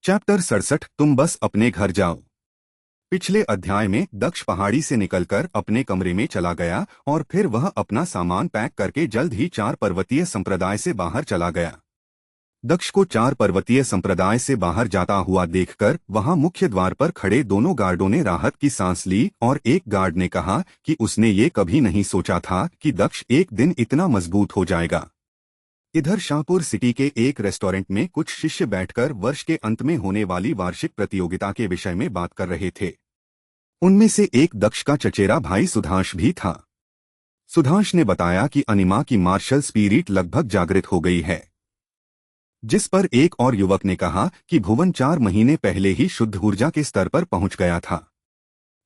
Chapter 67 तुम बस अपने घर जाओ। पिछले अध्याय में दक्ष पहाड़ी से निकलकर अपने कमरे में चला गया और फिर वह अपना सामान पैक करके जल्द ही 4 पर्वतीय संप्रदाय से बाहर चला गया। दक्ष को 4 पर्वतीय संप्रदाय से बाहर जाता हुआ देखकर वहां मुख्य द्वार पर खड़े दोनों गार्डों ने राहत की सांस ली और एक गार्ड ने कहा कि उसने ये कभी नहीं सोचा था कि दक्ष एक दिन इतना मजबूत हो जाएगा। इधर शाहपुर सिटी के एक रेस्टोरेंट में कुछ शिष्य बैठकर वर्ष के अंत में होने वाली वार्षिक प्रतियोगिता के विषय में बात कर रहे थे। उनमें से एक दक्ष का चचेरा भाई सुधांश भी था। सुधांश ने बताया कि अनिमा की मार्शल स्पिरिट लगभग जागृत हो गई है, जिस पर एक और युवक ने कहा कि भुवन 4 महीने पहले ही शुद्ध ऊर्जा के स्तर पर पहुंच गया था,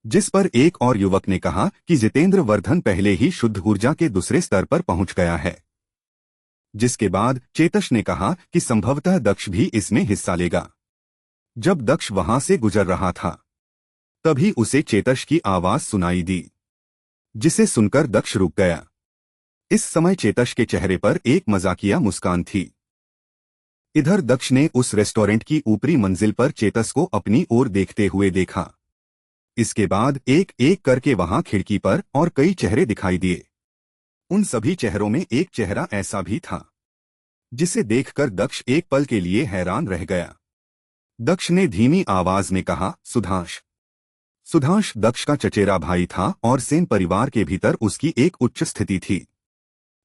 जिस पर एक और युवक ने कहा कि जितेंद्र वर्धन पहले ही शुद्ध ऊर्जा के दूसरे स्तर पर पहुंच गया है, जिसके बाद चेतश ने कहा कि संभवतः दक्ष भी इसमें हिस्सा लेगा। जब दक्ष वहां से गुजर रहा था तभी उसे चेतश की आवाज सुनाई दी, जिसे सुनकर दक्ष रुक गया। इस समय चेतश के चेहरे पर एक मजाकिया मुस्कान थी। इधर दक्ष ने उस रेस्टोरेंट की ऊपरी मंजिल पर चेतस को अपनी ओर देखते हुए देखा। इसके बाद एक एक करके वहां खिड़की पर और कई चेहरे दिखाई दिए। उन सभी चेहरों में एक चेहरा ऐसा भी था जिसे देखकर दक्ष एक पल के लिए हैरान रह गया। दक्ष ने धीमी आवाज में कहा, सुधांश। सुधांश दक्ष का चचेरा भाई था और सेन परिवार के भीतर उसकी एक उच्च स्थिति थी,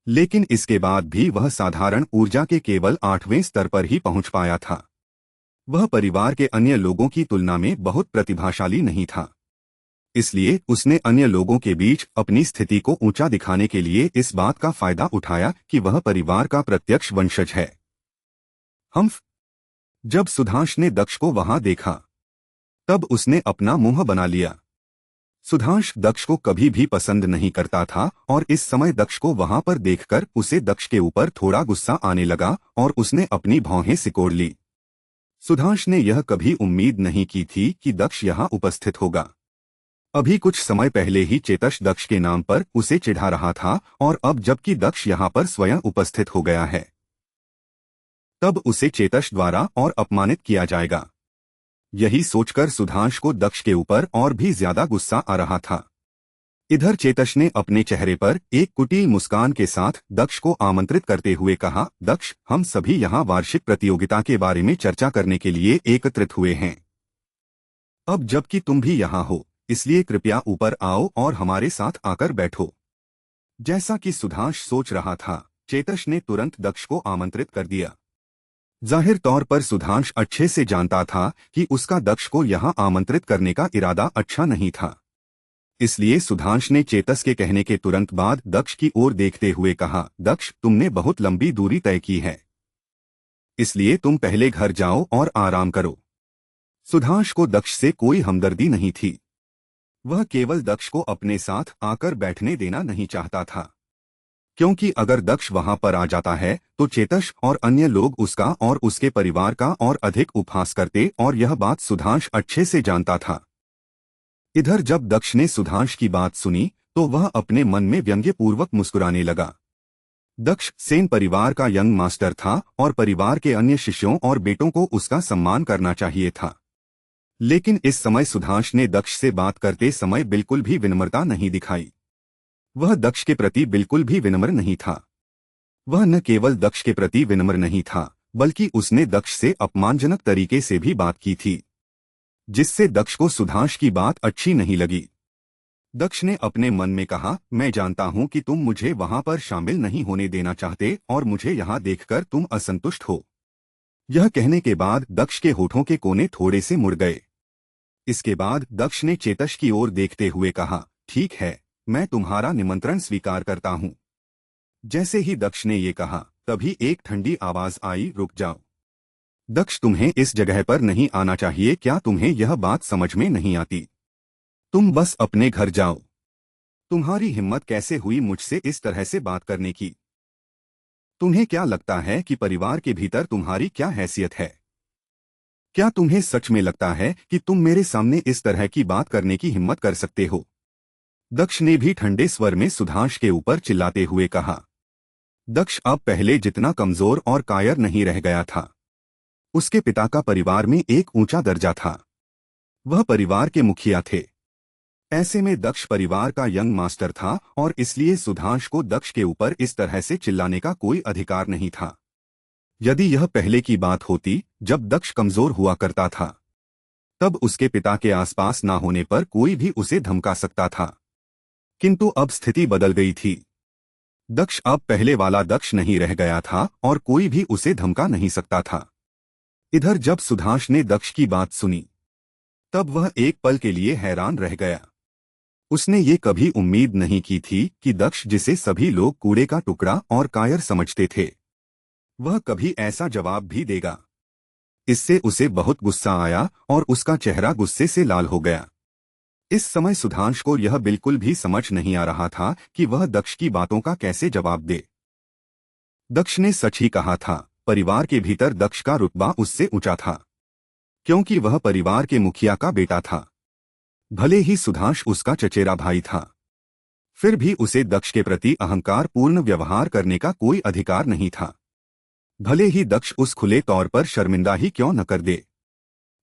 लेकिन इसके बाद भी वह साधारण ऊर्जा के केवल 8वें स्तर पर ही पहुंच पाया था। वह परिवार के अन्य लोगों की तुलना में बहुत प्रतिभाशाली नहीं था, इसलिए उसने अन्य लोगों के बीच अपनी स्थिति को ऊंचा दिखाने के लिए इस बात का फायदा उठाया कि वह परिवार का प्रत्यक्ष वंशज है। जब सुधांश ने दक्ष को वहां देखा तब उसने अपना मुंह बना लिया। सुधांश दक्ष को कभी भी पसंद नहीं करता था और इस समय दक्ष को वहां पर देखकर उसे दक्ष के ऊपर थोड़ा गुस्सा आने लगा और उसने अपनी भौहें सिकोड़ ली। सुधांश ने यह कभी उम्मीद नहीं की थी कि दक्ष यहां उपस्थित होगा। अभी कुछ समय पहले ही चेतश दक्ष के नाम पर उसे चिढ़ा रहा था और अब जबकि दक्ष यहाँ पर स्वयं उपस्थित हो गया है तब उसे चेतश द्वारा और अपमानित किया जाएगा। यही सोचकर सुधांश को दक्ष के ऊपर और भी ज्यादा गुस्सा आ रहा था। इधर चेतश ने अपने चेहरे पर एक कुटिल मुस्कान के साथ दक्ष को आमंत्रित करते हुए कहा, दक्ष, हम सभी यहाँ वार्षिक प्रतियोगिता के बारे में चर्चा करने के लिए एकत्रित हुए हैं। अब जबकि तुम भी यहाँ हो, इसलिए कृपया ऊपर आओ और हमारे साथ आकर बैठो। जैसा कि सुधांश सोच रहा था, चेतश ने तुरंत दक्ष को आमंत्रित कर दिया। जाहिर तौर पर सुधांश अच्छे से जानता था कि उसका दक्ष को यहाँ आमंत्रित करने का इरादा अच्छा नहीं था, इसलिए सुधांश ने चेतस के कहने के तुरंत बाद दक्ष की ओर देखते हुए कहा, दक्ष, तुमने बहुत लंबी दूरी तय की है, इसलिए तुम पहले घर जाओ और आराम करो। सुधांश को दक्ष से कोई हमदर्दी नहीं थी। वह केवल दक्ष को अपने साथ आकर बैठने देना नहीं चाहता था, क्योंकि अगर दक्ष वहां पर आ जाता है तो चेतश और अन्य लोग उसका और उसके परिवार का और अधिक उपहास करते और यह बात सुधांश अच्छे से जानता था। इधर जब दक्ष ने सुधांश की बात सुनी तो वह अपने मन में व्यंग्यपूर्वक मुस्कुराने लगा। दक्ष सेन परिवार का यंग मास्टर था और परिवार के अन्य शिष्यों और बेटों को उसका सम्मान करना चाहिए था, लेकिन इस समय सुधांश ने दक्ष से बात करते समय बिल्कुल भी विनम्रता नहीं दिखाई। वह दक्ष के प्रति बिल्कुल भी विनम्र नहीं था। वह न केवल दक्ष के प्रति विनम्र नहीं था, बल्कि उसने दक्ष से अपमानजनक तरीके से भी बात की थी, जिससे दक्ष को सुधांश की बात अच्छी नहीं लगी। दक्ष ने अपने मन में कहा, मैं जानता हूं कि तुम मुझे वहां पर शामिल नहीं होने देना चाहते और मुझे यहां देखकर तुम असंतुष्ट हो। यह कहने के बाद दक्ष के होठों के कोने थोड़े से मुड़ गए। इसके बाद दक्ष ने चेतश की ओर देखते हुए कहा, ठीक है, मैं तुम्हारा निमंत्रण स्वीकार करता हूं। जैसे ही दक्ष ने ये कहा तभी एक ठंडी आवाज आई, रुक जाओ दक्ष, तुम्हें इस जगह पर नहीं आना चाहिए। क्या तुम्हें यह बात समझ में नहीं आती? तुम बस अपने घर जाओ। तुम्हारी हिम्मत कैसे हुई मुझसे इस तरह से बात करने की? तुम्हें क्या लगता है कि परिवार के भीतर तुम्हारी क्या हैसियत है? क्या तुम्हें सच में लगता है कि तुम मेरे सामने इस तरह की बात करने की हिम्मत कर सकते हो? दक्ष ने भी ठंडे स्वर में सुधांश के ऊपर चिल्लाते हुए कहा। दक्ष अब पहले जितना कमजोर और कायर नहीं रह गया था। उसके पिता का परिवार में एक ऊंचा दर्जा था। वह परिवार के मुखिया थे। ऐसे में दक्ष परिवार का यंग मास्टर था और इसलिए सुधांश को दक्ष के ऊपर इस तरह से चिल्लाने का कोई अधिकार नहीं था। यदि यह पहले की बात होती, जब दक्ष कमजोर हुआ करता था, तब उसके पिता के आसपास ना होने पर कोई भी उसे धमका सकता था। किंतु अब स्थिति बदल गई थी। दक्ष अब पहले वाला दक्ष नहीं रह गया था और कोई भी उसे धमका नहीं सकता था। इधर जब सुधांश ने दक्ष की बात सुनी, तब वह एक पल के लिए हैरान रह गया। उसने ये कभी उम्मीद नहीं की थी कि दक्ष, जिसे सभी लोग कूड़े का टुकड़ा और कायर समझते थे, वह कभी ऐसा जवाब भी देगा। इससे उसे बहुत गुस्सा आया और उसका चेहरा गुस्से से लाल हो गया। इस समय सुधांश को यह बिल्कुल भी समझ नहीं आ रहा था कि वह दक्ष की बातों का कैसे जवाब दे। दक्ष ने सच ही कहा था, परिवार के भीतर दक्ष का रुतबा उससे ऊंचा था, क्योंकि वह परिवार के मुखिया का बेटा था। भले ही सुधांश उसका चचेरा भाई था, फिर भी उसे दक्ष के प्रति अहंकार पूर्ण व्यवहार करने का कोई अधिकार नहीं था, भले ही दक्ष उस खुले तौर पर शर्मिंदा ही क्यों न कर दे।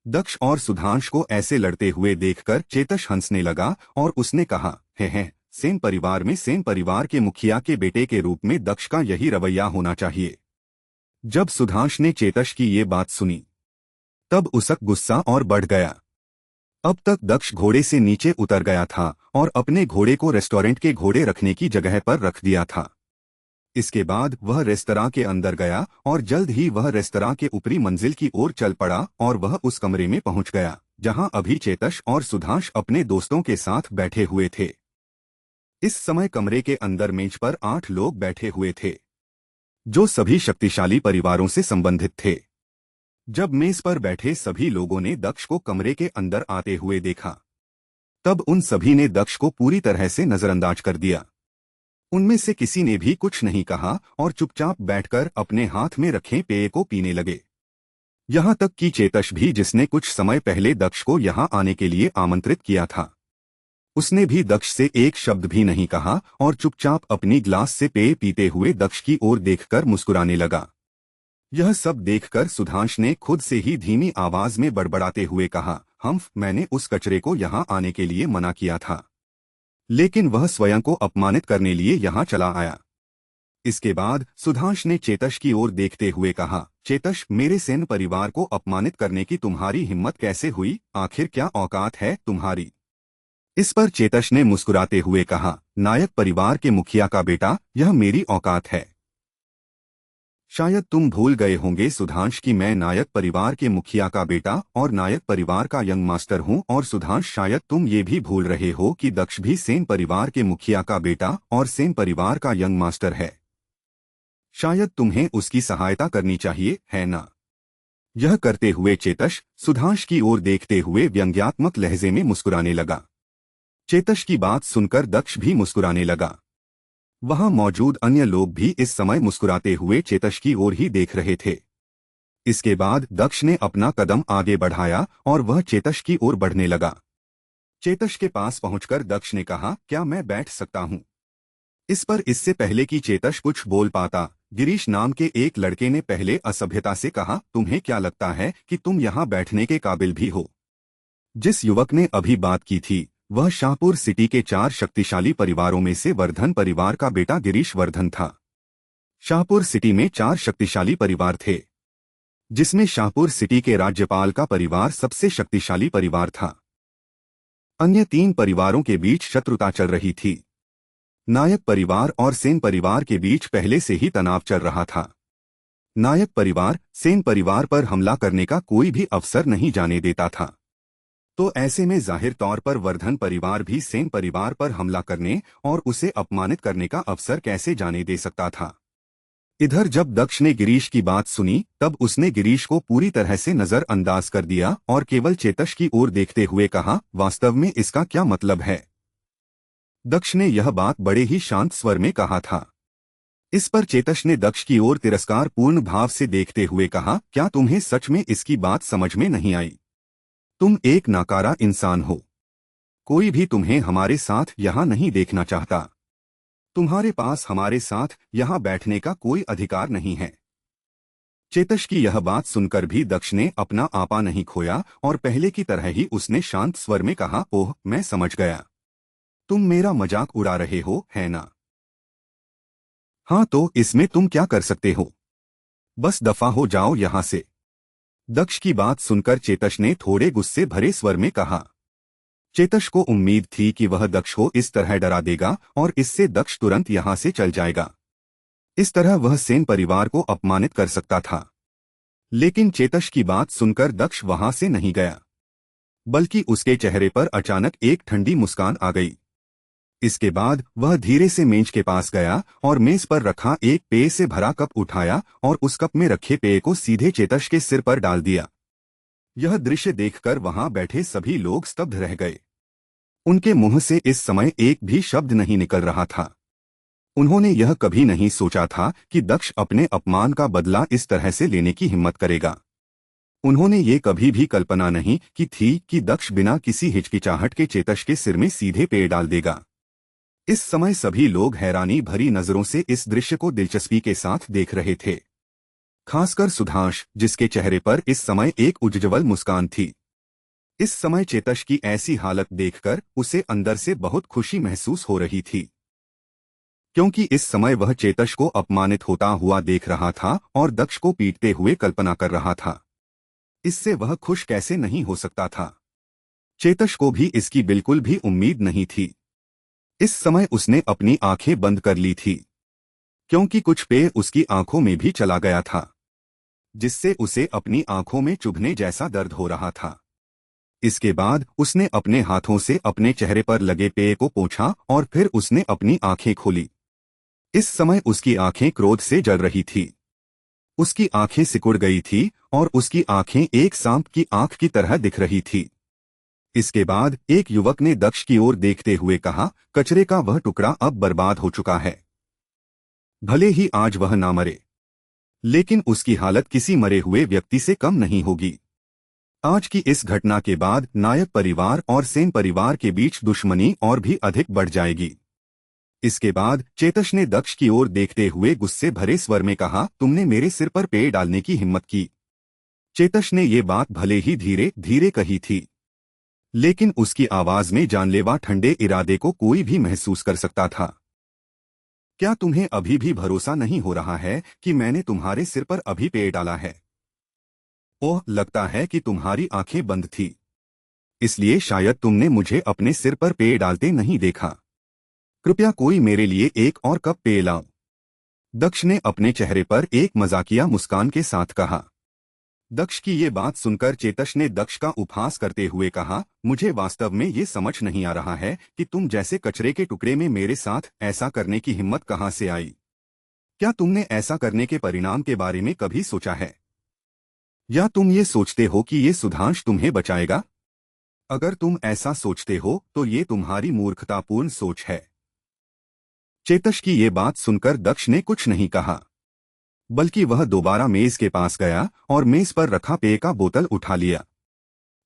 दक्ष और सुधांश को ऐसे लड़ते हुए देखकर चेतश हंसने लगा और उसने कहा, है सेम परिवार में सेम परिवार के मुखिया के बेटे के रूप में दक्ष का यही रवैया होना चाहिए। जब सुधांश ने चेतश की ये बात सुनी, तब उसका गुस्सा और बढ़ गया। अब तक दक्ष घोड़े से नीचे उतर गया था और अपने घोड़े को रेस्टोरेंट के घोड़े रखने की जगह पर रख दिया था। इसके बाद वह रेस्तरां के अंदर गया और जल्द ही वह रेस्तरां के ऊपरी मंजिल की ओर चल पड़ा और वह उस कमरे में पहुंच गया जहां अभी चेतश और सुधांश अपने दोस्तों के साथ बैठे हुए थे। इस समय कमरे के अंदर मेज पर 8 लोग बैठे हुए थे, जो सभी शक्तिशाली परिवारों से संबंधित थे। जब मेज पर बैठे सभी लोगों ने दक्ष को कमरे के अंदर आते हुए देखा, तब उन सभी ने दक्ष को पूरी तरह से नजरअंदाज कर दिया। उनमें से किसी ने भी कुछ नहीं कहा और चुपचाप बैठकर अपने हाथ में रखे पेय को पीने लगे। यहां तक कि चेतश भी, जिसने कुछ समय पहले दक्ष को यहां आने के लिए आमंत्रित किया था, उसने भी दक्ष से एक शब्द भी नहीं कहा और चुपचाप अपनी ग्लास से पेय पीते हुए दक्ष की ओर देखकर मुस्कुराने लगा। यह सब देखकर सुधांश ने खुद से ही धीमी आवाज में बड़बड़ाते हुए कहा, मैंने उस कचरे को यहां आने के लिए मना किया था, लेकिन वह स्वयं को अपमानित करने लिए यहां चला आया। इसके बाद सुधांश ने चेतश की ओर देखते हुए कहा, चेतश, मेरे सेन परिवार को अपमानित करने की तुम्हारी हिम्मत कैसे हुई? आखिर क्या औकात है तुम्हारी? इस पर चेतश ने मुस्कुराते हुए कहा, नायक परिवार के मुखिया का बेटा, यह मेरी औकात है। शायद तुम भूल गए होंगे सुधांश कि मैं नायक परिवार के मुखिया का बेटा और नायक परिवार का यंग मास्टर हूं। और सुधांश, शायद तुम ये भी भूल रहे हो कि दक्ष भी सेन परिवार के मुखिया का बेटा और सेन परिवार का यंग मास्टर है। शायद तुम्हें उसकी सहायता करनी चाहिए, है ना? यह करते हुए चेतश सुधांश की ओर देखते हुए व्यंग्यात्मक लहजे में मुस्कुराने लगा। चेतश की बात सुनकर दक्ष भी मुस्कुराने लगा। वहां मौजूद अन्य लोग भी इस समय मुस्कुराते हुए चेतश की ओर ही देख रहे थे। इसके बाद दक्ष ने अपना कदम आगे बढ़ाया और वह चेतश की ओर बढ़ने लगा। चेतश के पास पहुंचकर दक्ष ने कहा, क्या मैं बैठ सकता हूं? इस पर इससे पहले कि चेतश कुछ बोल पाता, गिरीश नाम के एक लड़के ने पहले असभ्यता से कहा, तुम्हें क्या लगता है कि तुम यहां बैठने के काबिल भी हो? जिस युवक ने अभी बात की थी, वह शाहपुर सिटी के 4 शक्तिशाली परिवारों में से वर्धन परिवार का बेटा गिरीश वर्धन था। शाहपुर सिटी में 4 शक्तिशाली परिवार थे, जिसमें शाहपुर सिटी के राज्यपाल का परिवार सबसे शक्तिशाली परिवार था। अन्य 3 परिवारों के बीच शत्रुता चल रही थी। नायक परिवार और सेन परिवार के बीच पहले से ही तनाव चल रहा था। नायक परिवार सेन परिवार पर हमला करने का कोई भी अवसर नहीं जाने देता था, तो ऐसे में जाहिर तौर पर वर्धन परिवार भी सेन परिवार पर हमला करने और उसे अपमानित करने का अवसर कैसे जाने दे सकता था। इधर जब दक्ष ने गिरीश की बात सुनी, तब उसने गिरीश को पूरी तरह से नजरअंदाज कर दिया और केवल चेतश की ओर देखते हुए कहा, वास्तव में इसका क्या मतलब है? दक्ष ने यह बात बड़े ही शांत स्वर में कहा था। इस पर चेतश ने दक्ष की ओर तिरस्कार पूर्ण भाव से देखते हुए कहा, क्या तुम्हें सच में इसकी बात समझ में नहीं आई? तुम एक नाकारा इंसान हो। कोई भी तुम्हें हमारे साथ यहाँ नहीं देखना चाहता। तुम्हारे पास हमारे साथ यहाँ बैठने का कोई अधिकार नहीं है। चेतश की यह बात सुनकर भी दक्ष ने अपना आपा नहीं खोया और पहले की तरह ही उसने शांत स्वर में कहा, ओह, मैं समझ गया। तुम मेरा मजाक उड़ा रहे हो, है ना? हाँ, तो इसमें तुम क्या कर सकते हो? बस दफा हो जाओ यहां से। दक्ष की बात सुनकर चेतश ने थोड़े गुस्से भरे स्वर में कहा। चेतश को उम्मीद थी कि वह दक्ष को इस तरह डरा देगा और इससे दक्ष तुरंत यहां से चल जाएगा। इस तरह वह सेन परिवार को अपमानित कर सकता था। लेकिन चेतश की बात सुनकर दक्ष वहां से नहीं गया, बल्कि उसके चेहरे पर अचानक एक ठंडी मुस्कान आ गई। इसके बाद वह धीरे से मेज के पास गया और मेज पर रखा एक पेय से भरा कप उठाया और उस कप में रखे पेय को सीधे चेतश के सिर पर डाल दिया। यह दृश्य देखकर वहां बैठे सभी लोग स्तब्ध रह गए। उनके मुंह से इस समय एक भी शब्द नहीं निकल रहा था। उन्होंने यह कभी नहीं सोचा था कि दक्ष अपने अपमान का बदला इस तरह से लेने की हिम्मत करेगा। उन्होंने ये कभी भी कल्पना नहीं की थी कि दक्ष बिना किसी हिचकिचाहट के चेतश के सिर में सीधे पेय डाल देगा। इस समय सभी लोग हैरानी भरी नजरों से इस दृश्य को दिलचस्पी के साथ देख रहे थे, खासकर सुधांश, जिसके चेहरे पर इस समय एक उज्ज्वल मुस्कान थी। इस समय चेतश की ऐसी हालत देखकर उसे अंदर से बहुत खुशी महसूस हो रही थी, क्योंकि इस समय वह चेतश को अपमानित होता हुआ देख रहा था और दक्ष को पीटते हुए कल्पना कर रहा था। इससे वह खुश कैसे नहीं हो सकता था? चेतश को भी इसकी बिल्कुल भी उम्मीद नहीं थी। इस समय उसने अपनी आंखें बंद कर ली थी, क्योंकि कुछ पेय उसकी आंखों में भी चला गया था, जिससे उसे अपनी आंखों में चुभने जैसा दर्द हो रहा था। इसके बाद उसने अपने हाथों से अपने चेहरे पर लगे पेय को पोंछा और फिर उसने अपनी आंखें खोली। इस समय उसकी आंखें क्रोध से जल रही थी। उसकी आंखें सिकुड़ गई थी और उसकी आंखें एक सांप की आंख की तरह दिख रही थी। इसके बाद एक युवक ने दक्ष की ओर देखते हुए कहा, कचरे का वह टुकड़ा अब बर्बाद हो चुका है। भले ही आज वह ना मरे, लेकिन उसकी हालत किसी मरे हुए व्यक्ति से कम नहीं होगी। आज की इस घटना के बाद नायक परिवार और सेन परिवार के बीच दुश्मनी और भी अधिक बढ़ जाएगी। इसके बाद चेतश ने दक्ष की ओर देखते हुए गुस्से भरे स्वर में कहा, तुमने मेरे सिर पर पेय डालने की हिम्मत की। चेतश ने ये बात भले ही धीरे धीरे कही थी, लेकिन उसकी आवाज में जानलेवा ठंडे इरादे को कोई भी महसूस कर सकता था। क्या तुम्हें अभी भी भरोसा नहीं हो रहा है कि मैंने तुम्हारे सिर पर अभी पेय डाला है? ओह, लगता है कि तुम्हारी आंखें बंद थी, इसलिए शायद तुमने मुझे अपने सिर पर पेय डालते नहीं देखा। कृपया कोई मेरे लिए एक और कप पेय लाओ। दक्ष ने अपने चेहरे पर एक मजाकिया मुस्कान के साथ कहा। दक्ष की ये बात सुनकर चेतश ने दक्ष का उपहास करते हुए कहा, मुझे वास्तव में ये समझ नहीं आ रहा है कि तुम जैसे कचरे के टुकड़े में मेरे साथ ऐसा करने की हिम्मत कहां से आई। क्या तुमने ऐसा करने के परिणाम के बारे में कभी सोचा है? या तुम ये सोचते हो कि ये सुधांश तुम्हें बचाएगा? अगर तुम ऐसा सोचते हो तो ये तुम्हारी मूर्खतापूर्ण सोच है। चेतश की ये बात सुनकर दक्ष ने कुछ नहीं कहा, बल्कि वह दोबारा मेज के पास गया और मेज पर रखा पेय का बोतल उठा लिया।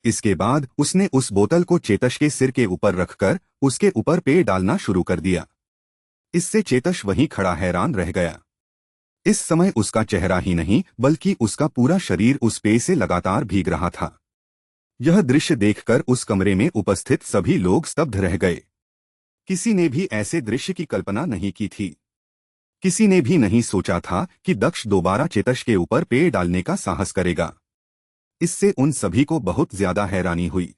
इसके बाद उसने उस बोतल को चेतश के सिर के ऊपर रखकर उसके ऊपर पेय डालना शुरू कर दिया। इससे चेतश वहीं खड़ा हैरान रह गया। इस समय उसका चेहरा ही नहीं बल्कि उसका पूरा शरीर उस पेय से लगातार भीग रहा था। यह दृश्य देखकर उस कमरे में उपस्थित सभी लोग स्तब्ध रह गए। किसी ने भी ऐसे दृश्य की कल्पना नहीं की थी। किसी ने भी नहीं सोचा था कि दक्ष दोबारा चेतश के ऊपर पेय डालने का साहस करेगा। इससे उन सभी को बहुत ज्यादा हैरानी हुई।